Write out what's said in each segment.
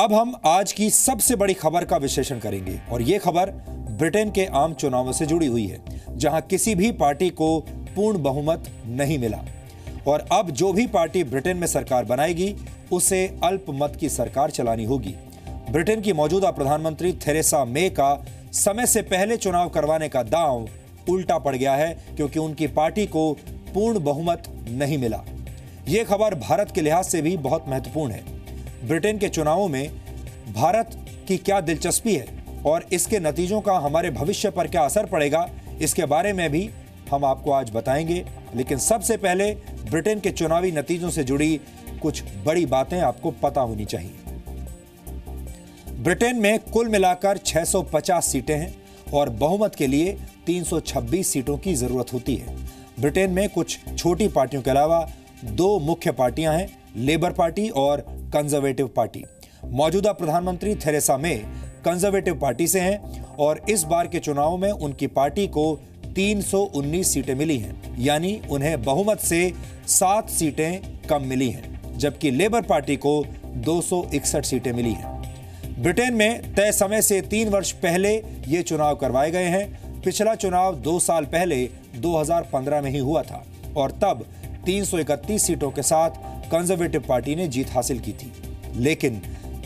अब हम आज की सबसे बड़ी खबर का विश्लेषण करेंगे और यह खबर ब्रिटेन के आम चुनावों से जुड़ी हुई है, जहां किसी भी पार्टी को पूर्ण बहुमत नहीं मिला और अब जो भी पार्टी ब्रिटेन में सरकार बनाएगी उसे अल्पमत की सरकार चलानी होगी। ब्रिटेन की मौजूदा प्रधानमंत्री थेरेसा मे का समय से पहले चुनाव करवाने का दांव उल्टा पड़ गया है, क्योंकि उनकी पार्टी को पूर्ण बहुमत नहीं मिला। यह खबर भारत के लिहाज से भी बहुत महत्वपूर्ण है। ब्रिटेन के चुनावों में भारत की क्या दिलचस्पी है और इसके नतीजों का हमारे भविष्य पर क्या असर पड़ेगा, इसके बारे में भी हम आपको आज बताएंगे। लेकिन सबसे पहले ब्रिटेन के चुनावी नतीजों से जुड़ी कुछ बड़ी बातें आपको पता होनी चाहिए। ब्रिटेन में कुल मिलाकर 650 सीटें हैं और बहुमत के लिए 326 सीटों की जरूरत होती है। ब्रिटेन में कुछ छोटी पार्टियों के अलावा दो मुख्य पार्टियां हैं, लेबर पार्टी और कंजर्वेटिव पार्टी। मौजूदा प्रधानमंत्री थेरेसा मे कंजर्वेटिव पार्टी से हैं और इस बार के चुनाव में उनकी पार्टी को 319 सीटें मिली हैं, यानी उन्हें बहुमत से 7 सीटें कम मिली हैं, जबकि लेबर पार्टी को 261 सीटें मिली हैं। ब्रिटेन में तय समय से 3 वर्ष पहले ये चुनाव करवाए गए हैं। पिछला चुनाव 2 साल पहले 2015 में ही हुआ था और तब 331 सीटों के साथ कंजर्वेटिव पार्टी ने जीत हासिल की थी। लेकिन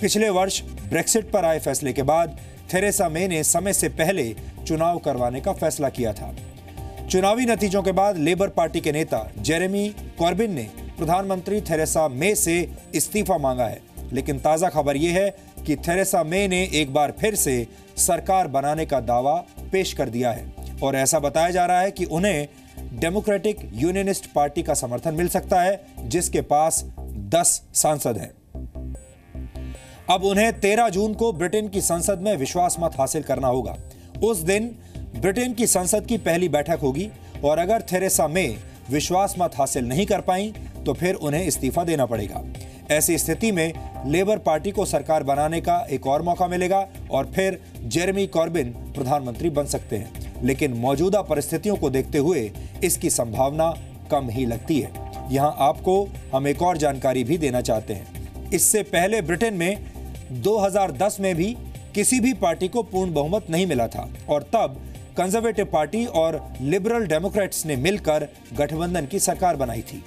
पिछले वर्ष ब्रेक्सिट पर आए फैसले के बाद थेरेसा मे ने समय से पहले चुनाव करवाने का फैसला किया था। चुनावी नतीजों के बाद लेबर पार्टी के नेता जेरेमी कॉर्बिन ने प्रधानमंत्री थेरेसा मे से इस्तीफा मांगा है। लेकिन ताजा खबर यह है कि थेरेसा मे ने एक बार फिर से सरकार बनाने का दावा पेश कर दिया है और ऐसा बताया जा रहा है कि उन्हें डेमोक्रेटिक यूनियनिस्ट पार्टी का समर्थन मिल सकता है, जिसके पास 10 सांसद हैं। अब उन्हें 13 जून को ब्रिटेन की संसद में विश्वास मत हासिल करना होगा। उस दिन ब्रिटेन की संसद की पहली बैठक होगी और अगर थेरेसा मे विश्वास मत हासिल नहीं कर पाई तो फिर उन्हें इस्तीफा देना पड़ेगा। ऐसी स्थिति में लेबर पार्टी को सरकार बनाने का एक और मौका मिलेगा और फिर जेरेमी कॉर्बिन प्रधानमंत्री बन सकते हैं। लेकिन मौजूदा परिस्थितियों को देखते हुए इसकी संभावना कम ही लगती है। यहां आपको हम एक और जानकारी भी देना चाहते हैं। इससे पहले ब्रिटेन में 2010 में भी किसी भी पार्टी को पूर्ण बहुमत नहीं मिला था और तब कंजर्वेटिव पार्टी और लिबरल डेमोक्रेट्स ने मिलकर गठबंधन की सरकार बनाई थी।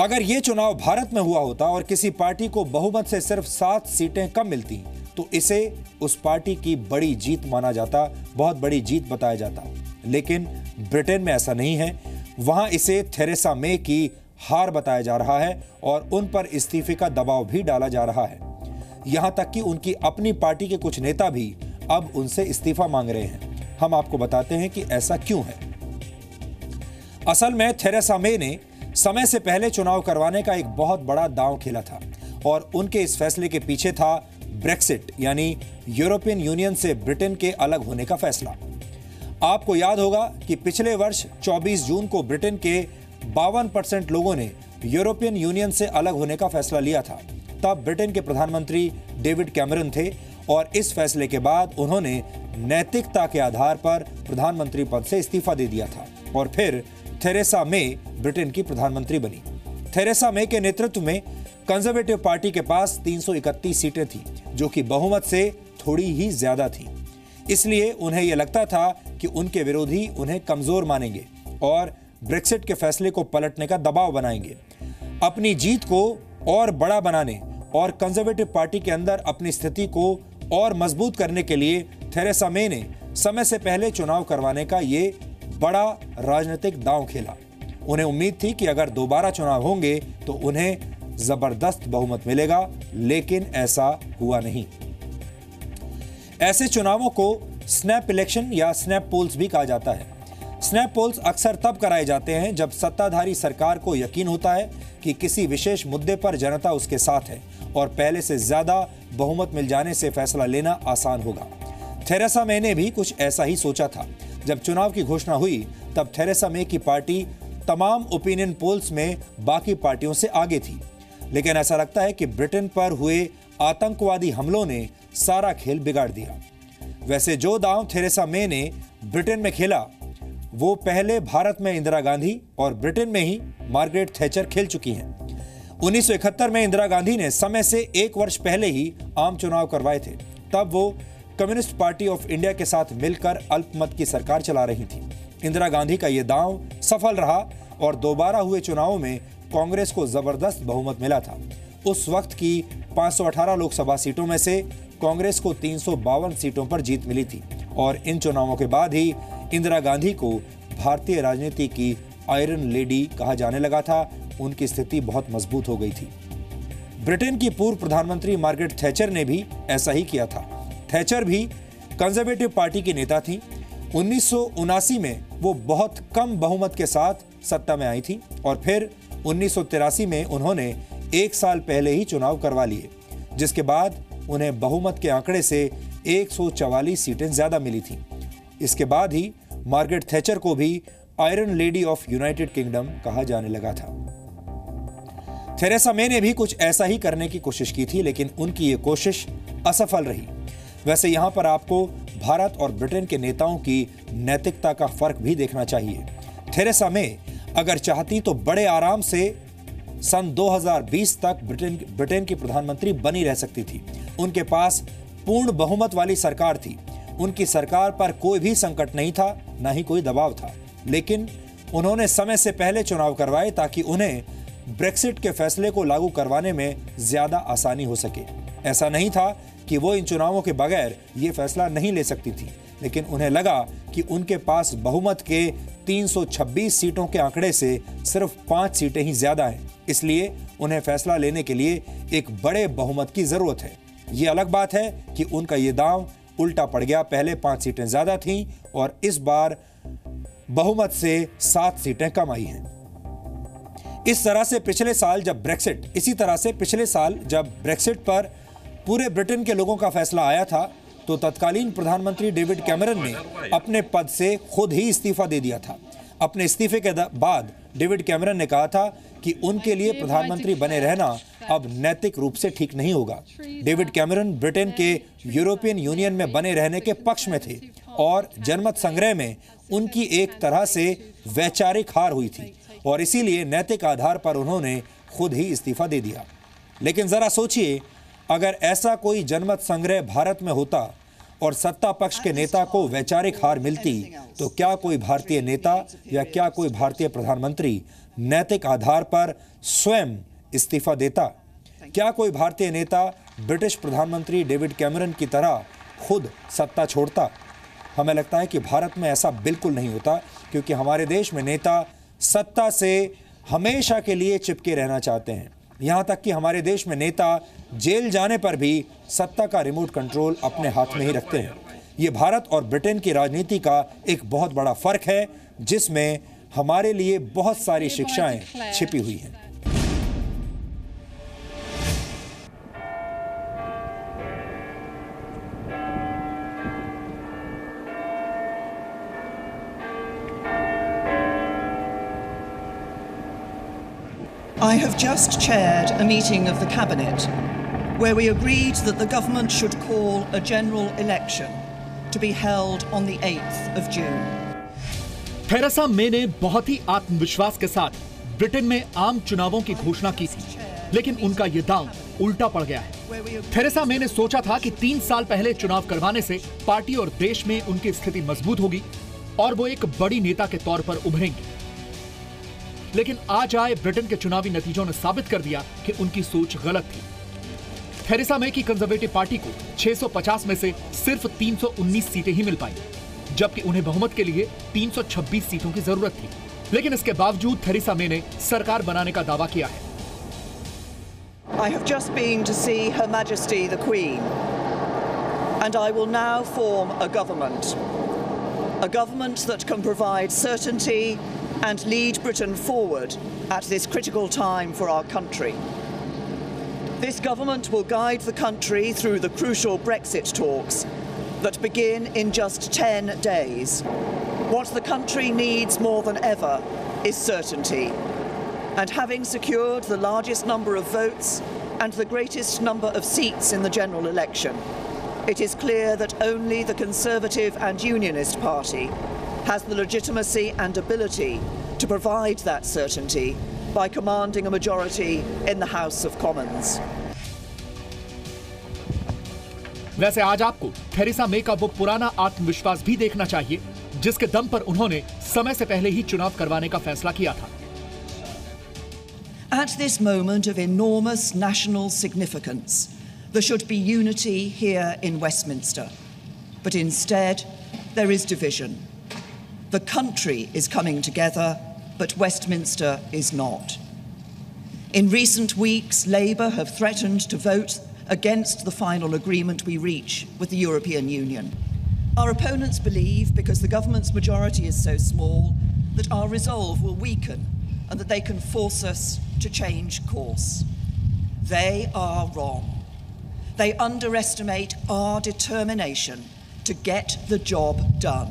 अगर यह चुनाव भारत में हुआ होता और किसी पार्टी को बहुमत से सिर्फ 7 सीटें कम मिलती तो इसे उस पार्टी की बड़ी जीत माना जाता, बहुत बड़ी जीत बताया जाता। लेकिन ब्रिटेन में ऐसा नहीं है। वहां इसे थेरेसा मे की हार बताया जा रहा है और उन पर इस्तीफे का दबाव भी डाला जा रहा है। यहां तक कि उनकी अपनी पार्टी के कुछ नेता भी अब उनसे इस्तीफा मांग रहे हैं। हम आपको बताते हैं कि ऐसा क्यों है। असल में थेरेसा मे ने समय से पहले चुनाव करवाने का एक बहुत बड़ा दांव खेला था और उनके इस फैसले के पीछे था ब्रेक्सिट, यानी यूरोपियन यूनियन से ब्रिटेन के अलग होने का फैसला। आपको याद होगा कि पिछले वर्ष 24 जून को ब्रिटेन के 52% लोगों ने यूरोपियन यूनियन से अलग होने का फैसला लिया था। तब ब्रिटेन के प्रधानमंत्री डेविड कैमरन थे और इस फैसले के बाद उन्होंने नैतिकता के आधार पर प्रधानमंत्री पद से इस्तीफा दे दिया था और फिर थेरेसा मे ब्रिटेन की प्रधानमंत्री बनी। थेरेसा मे के नेतृत्व में कंजर्वेटिव पार्टी के पास 331 सीटें थी, जो कि बहुमत से थोड़ी ही ज्यादा थी। इसलिए उन्हें यह लगता था कि उनके विरोधी उन्हें कमजोर मानेंगे और ब्रेक्सिट के फैसले को पलटने का दबाव बनाएंगे। अपनी जीत को और बड़ा बनाने और कंजर्वेटिव पार्टी के अंदर अपनी स्थिति को और मजबूत करने के लिए थेरेसा मे ने समय से पहले चुनाव करवाने का ये बड़ा राजनीतिक दांव खेला। उन्हें उम्मीद थी कि अगर दोबारा चुनाव होंगे तो उन्हें जबरदस्त बहुमत मिलेगा, लेकिन ऐसा हुआ नहीं। ऐसे चुनावों को स्नैप इलेक्शन या स्नैप पोल्स भी कहा जाता है। स्नैप पोल्स अक्सर तब कराए जाते हैं जब सत्ताधारी सरकार को यकीन होता है कि किसी विशेष मुद्दे पर जनता उसके साथ है और पहले से ज्यादा बहुमत मिल जाने से फैसला लेना आसान होगा। थेरेसा मे ने भी कुछ ऐसा ही सोचा था। जब चुनाव की घोषणा हुई तब थेरेसा मे की पार्टी तमाम ओपिनियन पोल्स में बाकी पार्टियों से आगे थी। लेकिन ऐसा लगता है कि ब्रिटेन पर हुए आतंकवादी हमलों ने सारा खेल बिगाड़ दिया। वैसे जो दांव थेरेसा मे ने ब्रिटेन में खेला वो पहले भारत में इंदिरा गांधी और ब्रिटेन में ही मार्गरेट थैचर खेल चुकी हैं। 1971 में इंदिरा गांधी ने समय से 1 वर्ष पहले ही आम चुनाव करवाए थे। तब वो कम्युनिस्ट पार्टी ऑफ इंडिया के साथ मिलकर अल्पमत की सरकार चला रही थी। इंदिरा गांधी का यह दांव सफल रहा और दोबारा हुए चुनावों में कांग्रेस को जबरदस्त बहुमत मिला था। उस वक्त की 518 लोकसभा सीटों में से कांग्रेस को 352 सीटों पर जीत मिली थी और इन चुनावों के बाद ही इंदिरा गांधी को भारतीय राजनीति की आयरन लेडी कहा जाने लगा था। उनकी स्थिति बहुत मजबूत हो गई थी। ब्रिटेन की पूर्व प्रधानमंत्री मार्गरेट थैचर ने भी ऐसा ही किया था। थैचर भी कंजर्वेटिव पार्टी की नेता थी। 1979 में वो बहुत कम बहुमत के साथ सत्ता में आई थी और फिर 1983 में उन्होंने 1 साल पहले ही चुनाव करवा लिए, जिसके बाद उन्हें बहुमत के आंकड़े से 144 सीटें ज्यादा मिली थी। इसके बाद ही मार्गरेट थैचर को भी iron lady of United kingdom कहा जाने लगा था। थेरेसा मे ने भी कुछ ऐसा ही करने की कोशिश की थी, लेकिन उनकी ये कोशिश असफल रही। वैसे यहां पर आपको भारत और ब्रिटेन के नेताओं की नैतिकता का फर्क भी देखना चाहिए। थेरेसा मे अगर चाहती तो बड़े आराम से सन 2020 तक ब्रिटेन की प्रधानमंत्री बनी रह सकती थी। उनके पास पूर्ण बहुमत वाली सरकार थी। उनकी सरकार पर कोई भी संकट नहीं था, ना ही कोई दबाव था। लेकिन उन्होंने समय से पहले चुनाव करवाए ताकि उन्हें ब्रेक्सिट के फैसले को लागू करवाने में ज्यादा आसानी हो सके। ऐसा नहीं था कि वो इन चुनावों के बगैर ये फैसला नहीं ले सकती थी, लेकिन उन्हें लगा कि उनके पास बहुमत के 326 सीटों के आंकड़े से सिर्फ 5 सीटें ही ज्यादा हैं। इसलिए उन्हें फैसला लेने के लिए एक बड़े बहुमत की जरूरत है। ये अलग बात है कि उनका ये दांव उल्टा पड़ गया। पहले 5 सीटें ज्यादा थीं और इस बार बहुमत से 7 सीटें कम आई हैं। इसी तरह से पिछले साल जब ब्रेक्सिट पर पूरे ब्रिटेन के लोगों का फैसला आया था, तो तत्कालीन प्रधानमंत्री डेविड कैमरन ने अपने पद से खुद ही इस्तीफा दे दिया था। अपने इस्तीफे के बाद डेविड कैमरन ने कहा था कि उनके लिए प्रधानमंत्री बने रहना अब नैतिक रूप से ठीक नहीं होगा। डेविड कैमरन ब्रिटेन के यूरोपियन यूनियन में बने रहने के पक्ष में थे और जनमत संग्रह में उनकी एक तरह से वैचारिक हार हुई थी और इसीलिए नैतिक आधार पर उन्होंने खुद ही इस्तीफा दे दिया। लेकिन जरा सोचिए, अगर ऐसा कोई जनमत संग्रह भारत में होता और सत्ता पक्ष के नेता को वैचारिक हार मिलती, तो क्या कोई भारतीय नेता या क्या कोई भारतीय प्रधानमंत्री नैतिक आधार पर स्वयं इस्तीफा देता? क्या कोई भारतीय नेता ब्रिटिश प्रधानमंत्री डेविड कैमरन की तरह खुद सत्ता छोड़ता? हमें लगता है कि भारत में ऐसा बिल्कुल नहीं होता, क्योंकि हमारे देश में नेता सत्ता से हमेशा के लिए चिपके रहना चाहते हैं। यहाँ तक कि हमारे देश में नेता जेल जाने पर भी सत्ता का रिमोट कंट्रोल अपने हाथ में ही रखते हैं। ये भारत और ब्रिटेन की राजनीति का एक बहुत बड़ा फर्क है, जिसमें हमारे लिए बहुत सारी शिक्षाएं छिपी हुई हैं। I have just chaired a meeting of the Cabinet where we agreed that the government should call a general election to be held on the 8th of June. Theresa May ने बहुत ही आत्मविश्वास के साथ ब्रिटेन में आम चुनावों की घोषणा की थी, लेकिन उनका ये दांव उल्टा पड़ गया है। थेरेसा मे ने सोचा था कि 3 साल पहले चुनाव करवाने से पार्टी और देश में उनकी स्थिति मजबूत होगी और वो एक बड़ी नेता के तौर पर उभरेंगी। लेकिन आज आए ब्रिटेन के चुनावी नतीजों ने साबित कर दिया कि उनकी सोच गलत थी। थेरेसा मे की कंजर्वेटिव पार्टी को 650 में से सिर्फ 319 सीटें ही मिल पाई, जबकि उन्हें बहुमत के लिए 326 सीटों की जरूरत थी। लेकिन इसके बावजूद थेरेसा मे ने सरकार बनाने का दावा किया है। I have just been to see Her Majesty the Queen, and I will now form a government that can provide certainty and lead Britain forward at this critical time for our country. This government will guide the country through the crucial Brexit talks that begin in just 10 days. What the country needs more than ever is certainty. And having secured the largest number of votes and the greatest number of seats in the general election, it is clear that only the Conservative and Unionist Party has the legitimacy and ability to provide that certainty by commanding a majority in the House of Commons. वैसे आज आपको Theresa May का वो पुराना आत्मविश्वास भी देखना चाहिए जिसके दम पर उन्होंने समय से पहले ही चुनाव करवाने का फैसला किया था। At this moment of enormous national significance, there should be unity here in Westminster. But instead, there is division. The country is coming together, but Westminster is not. In recent weeks, Labour have threatened to vote against the final agreement we reach with the European Union. Our opponents believe, because the government's majority is so small, that our resolve will weaken and that they can force us to change course. They are wrong. They underestimate our determination to get the job done.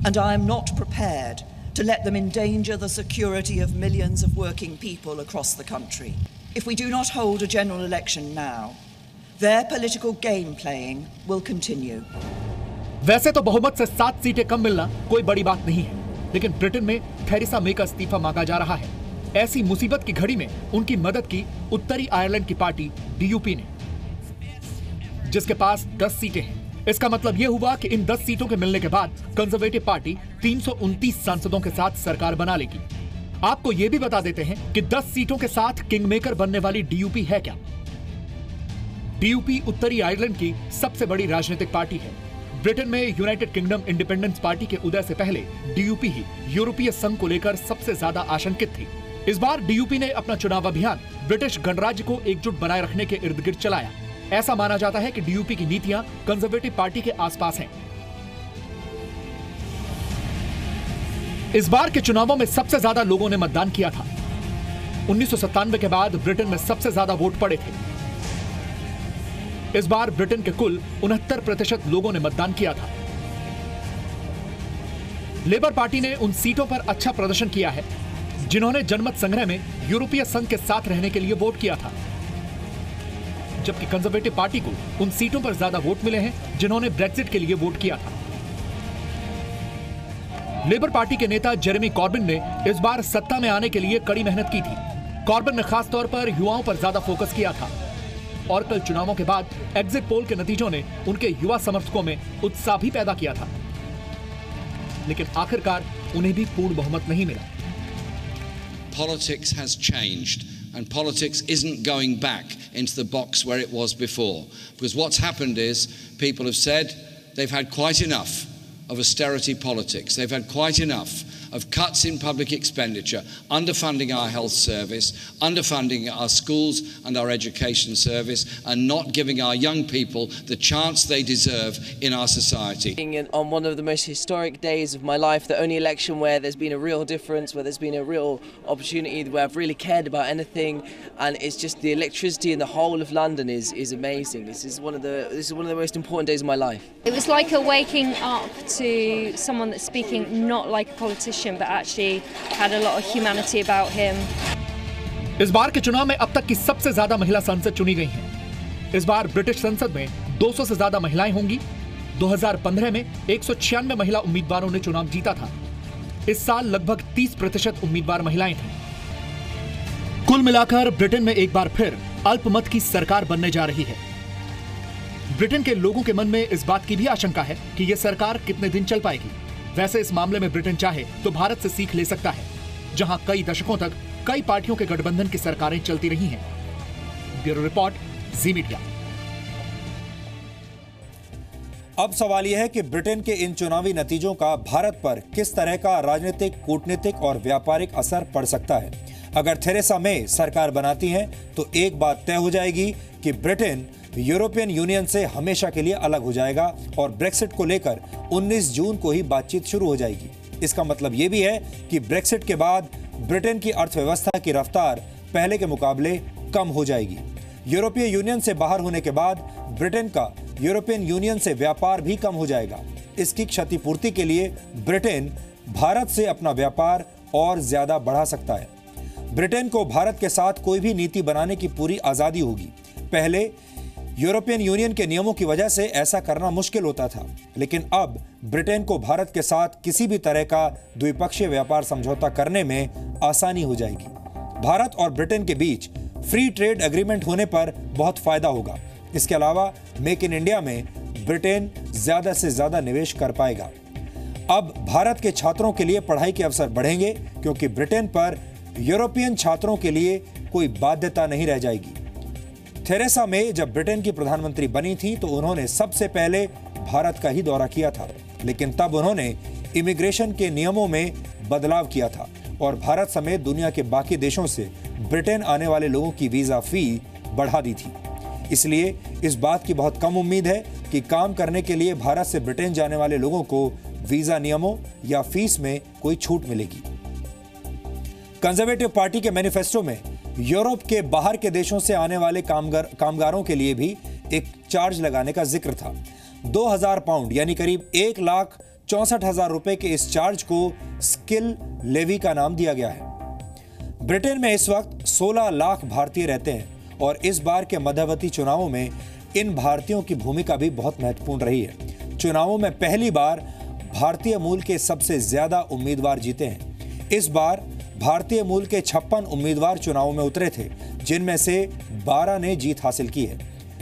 And I am not prepared to let them endanger the security of millions of working people across the country. If we do not hold a general election now, their political game playing will continue. वैसे तो बहुमत से 7 सीटें कम मिलना कोई बड़ी बात नहीं है, लेकिन ब्रिटेन में थेरेसा मे का इस्तीफा मांगा जा रहा है। ऐसी मुसीबत की घड़ी में उनकी मदद की उत्तरी आयरलैंड की पार्टी डीयूपी ने, जिसके पास 10 सीटें हैं। इसका मतलब यह हुआ कि इन 10 सीटों के मिलने के बाद कंजर्वेटिव पार्टी 329 सांसदों के साथ सरकार बना लेगी। आपको यह भी बता देते हैं कि 10 सीटों के साथ किंगमेकर बनने वाली डीयूपी है क्या। डीयूपी उत्तरी आयरलैंड की सबसे बड़ी राजनीतिक पार्टी है। ब्रिटेन में यूनाइटेड किंगडम इंडिपेंडेंस पार्टी के उदय से पहले डीयूपी ही यूरोपीय संघ को लेकर सबसे ज्यादा आशंकित थी। इस बार डीयूपी ने अपना चुनाव अभियान ब्रिटिश गणराज्य को एकजुट बनाए रखने के इर्द गिर्द चलाया। ऐसा माना जाता है कि डीयूपी की नीतियां कंजर्वेटिव पार्टी के आसपास हैं। इस बार के चुनावों में सबसे ज्यादा लोगों ने मतदान किया था। 1997 के बाद ब्रिटेन में सबसे ज्यादा वोट पड़े थे। इस बार ब्रिटेन के कुल 69% लोगों ने मतदान किया था। लेबर पार्टी ने उन सीटों पर अच्छा प्रदर्शन किया है जिन्होंने जनमत संग्रह में यूरोपीय संघ के साथ रहने के लिए वोट किया था, जबकि कंजर्वेटिव पार्टी को उन सीटों पर ज्यादा वोट मिले हैं जिन्होंने ब्रेक्जिट के लिए वोट किया था। लेबर पार्टी के नेता जेरेमी कॉर्बिन ने इस बार सत्ता में आने के लिए कड़ी मेहनत की थी। कॉर्बिन ने खास तौर पर युवाओं पर ज्यादा फोकस किया था और कल चुनावों के बाद एग्जिट पोल के नतीजों ने उनके युवा समर्थकों में उत्साह भी पैदा किया था, लेकिन आखिरकार उन्हें भी पूर्ण बहुमत नहीं मिला। Politics has changed, and politics isn't going back into the box where it was before, because what's happened is people have said they've had quite enough of austerity politics. They've had quite enough of cuts in public expenditure, underfunding our health service, underfunding our schools and our education service, and not giving our young people the chance they deserve in our society. On one of the most historic days of my life, the only election where there's been a real difference, where there's been a real opportunity, where I've really cared about anything, and it's just the electricity in the whole of London is amazing. This is one of the most important days of my life. It was like a waking up to someone that's speaking not like a politician, but actually had a lot of humanity about him. इस बार के चुनाव में अब तक की सबसे ज्यादा महिला सांसद चुनी गई हैं। इस बार ब्रिटिश संसद में 200 से ज्यादा महिलाएं होंगी। 2015 में 196 महिला उम्मीदवारों ने चुनाव जीता था। इस साल लगभग 30% उम्मीदवार महिलाएं थीं। कुल मिलाकर ब्रिटेन में एक बार फिर अल्पमत की सरकार बनने जा रही है। ब्रिटेन के लोगों के मन में इस बात की भी आशंका है कि यह सरकार कितने दिन चल पाएगी। वैसे इस मामले में ब्रिटेन चाहे तो भारत से सीख ले सकता है, जहां कई दशकों तक कई पार्टियों के गठबंधन की सरकारें चलती रही हैं। ब्यूरो रिपोर्ट, जी मीडिया। अब सवाल यह है कि ब्रिटेन के इन चुनावी नतीजों का भारत पर किस तरह का राजनीतिक, कूटनीतिक और व्यापारिक असर पड़ सकता है। अगर थेरेसा मे सरकार बनाती हैं तो एक बात तय हो जाएगी कि ब्रिटेन यूरोपियन यूनियन से हमेशा के लिए अलग हो जाएगा और ब्रेक्सिट को लेकर 19 जून को ही बातचीत शुरू हो जाएगी। इसका मतलब यह भी है कि ब्रेक्सिट के बाद ब्रिटेन की अर्थव्यवस्था की रफ्तार पहले के मुकाबले कम हो जाएगी। यूरोपीय यूनियन से बाहर होने के बाद ब्रिटेन का यूरोपियन यूनियन से व्यापार भी कम हो जाएगा। इसकी क्षतिपूर्ति के लिए ब्रिटेन भारत से अपना व्यापार और ज्यादा बढ़ा सकता है। ब्रिटेन को भारत के साथ कोई भी नीति बनाने की पूरी आजादी होगी। पहले यूरोपियन यूनियन के नियमों की वजह से ऐसा करना मुश्किल होता था, लेकिन अब ब्रिटेन को भारत के साथ किसी भी तरह का द्विपक्षीय व्यापार समझौता करने में आसानी हो जाएगी। भारत और ब्रिटेन के बीच फ्री ट्रेड एग्रीमेंट होने पर बहुत फायदा होगा। इसके अलावा मेक इन इंडिया में ब्रिटेन ज्यादा से ज्यादा निवेश कर पाएगा। अब भारत के छात्रों के लिए पढ़ाई के अवसर बढ़ेंगे क्योंकि ब्रिटेन पर यूरोपियन छात्रों के लिए कोई बाध्यता नहीं रह जाएगी। थेरेसा मे जब ब्रिटेन की प्रधानमंत्री बनी थी तो उन्होंने सबसे पहले भारत का ही दौरा किया था, लेकिन तब उन्होंने इमिग्रेशन के नियमों में बदलाव किया था और भारत समेत दुनिया के बाकी देशों से ब्रिटेन आने वाले लोगों की वीजा फी बढ़ा दी थी। इसलिए इस बात की बहुत कम उम्मीद है कि काम करने के लिए भारत से ब्रिटेन जाने वाले लोगों को वीजा नियमों या फीस में कोई छूट मिलेगी। कंजर्वेटिव पार्टी के मैनिफेस्टो में यूरोप के बाहर के देशों से आने वाले कामगारों के लिए भी एक चार्ज लगाने का जिक्र था। 2000 पाउंड यानी करीब 1,64,000 रुपए के इस चार्ज को स्किल लेवी का नाम दिया गया है। ब्रिटेन में इस वक्त 16 लाख भारतीय रहते हैं और इस बार के मध्यवर्ती चुनावों में इन भारतीयों की भूमिका भी बहुत महत्वपूर्ण रही है। चुनावों में पहली बार भारतीय मूल के सबसे ज्यादा उम्मीदवार जीते हैं। इस बार भारतीय मूल के 56 उम्मीदवार चुनावों में उतरे थे, जिनमें से 12 ने जीत हासिल की है।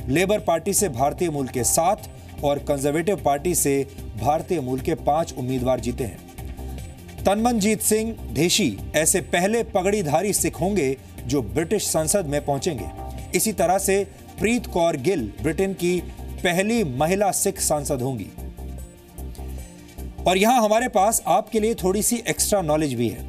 लेबर पार्टी से भारतीय मूल के 7 और कंजर्वेटिव पार्टी से भारतीय मूल के 5 उम्मीदवार जीते हैं। तनमनजीत सिंह ढेशी ऐसे पहले पगड़ीधारी सिख होंगे जो ब्रिटिश संसद में पहुंचेंगे। इसी तरह से प्रीत कौर गिल ब्रिटेन की पहली महिला सिख सांसद होंगी। और यहां हमारे पास आपके लिए थोड़ी सी एक्स्ट्रा नॉलेज भी है।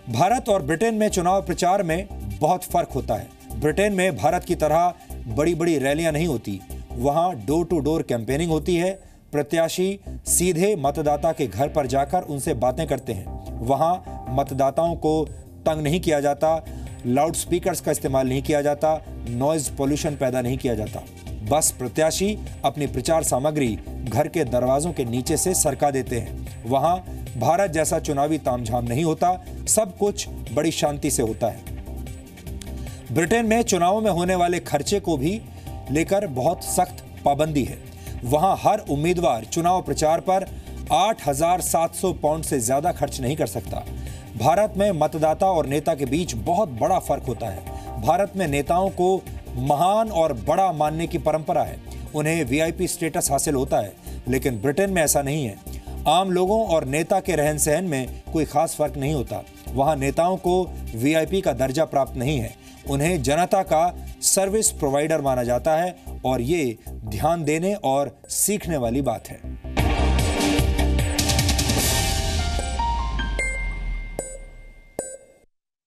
भारत और ब्रिटेन में चुनाव प्रचार में बहुत फर्क होता है। ब्रिटेन में भारत की तरह बड़ी बड़ी रैलियां नहीं होती, वहां डोर टू डोर कैंपेनिंग होती है। प्रत्याशी सीधे मतदाता के घर पर जाकर उनसे बातें करते हैं। वहां मतदाताओं को तंग नहीं किया जाता, लाउड स्पीकर्स का इस्तेमाल नहीं किया जाता, नॉइज पोल्यूशन पैदा नहीं किया जाता। बस प्रत्याशी अपनी प्रचार सामग्री घर के दरवाजों के नीचे से सरका देते हैं। वहां भारत जैसा चुनावी तामझाम नहीं होता, सब कुछ बड़ी शांति से होता है। ब्रिटेन में चुनावों में होने वाले खर्चे को भी लेकर बहुत सख्त पाबंदी है। वहां हर उम्मीदवार चुनाव प्रचार पर 8,700 पाउंड से ज्यादा खर्च नहीं कर सकता। भारत में मतदाता और नेता के बीच बहुत बड़ा फर्क होता है। भारत में नेताओं को महान और बड़ा मानने की परंपरा है, उन्हें वीआईपी स्टेटस हासिल होता है, लेकिन ब्रिटेन में ऐसा नहीं है। आम लोगों और नेता के रहन सहन में कोई खास फर्क नहीं होता। वहां नेताओं को वीआईपी का दर्जा प्राप्त नहीं है, उन्हें जनता का सर्विस प्रोवाइडर माना जाता है और ये ध्यान देने और सीखने वाली बात है।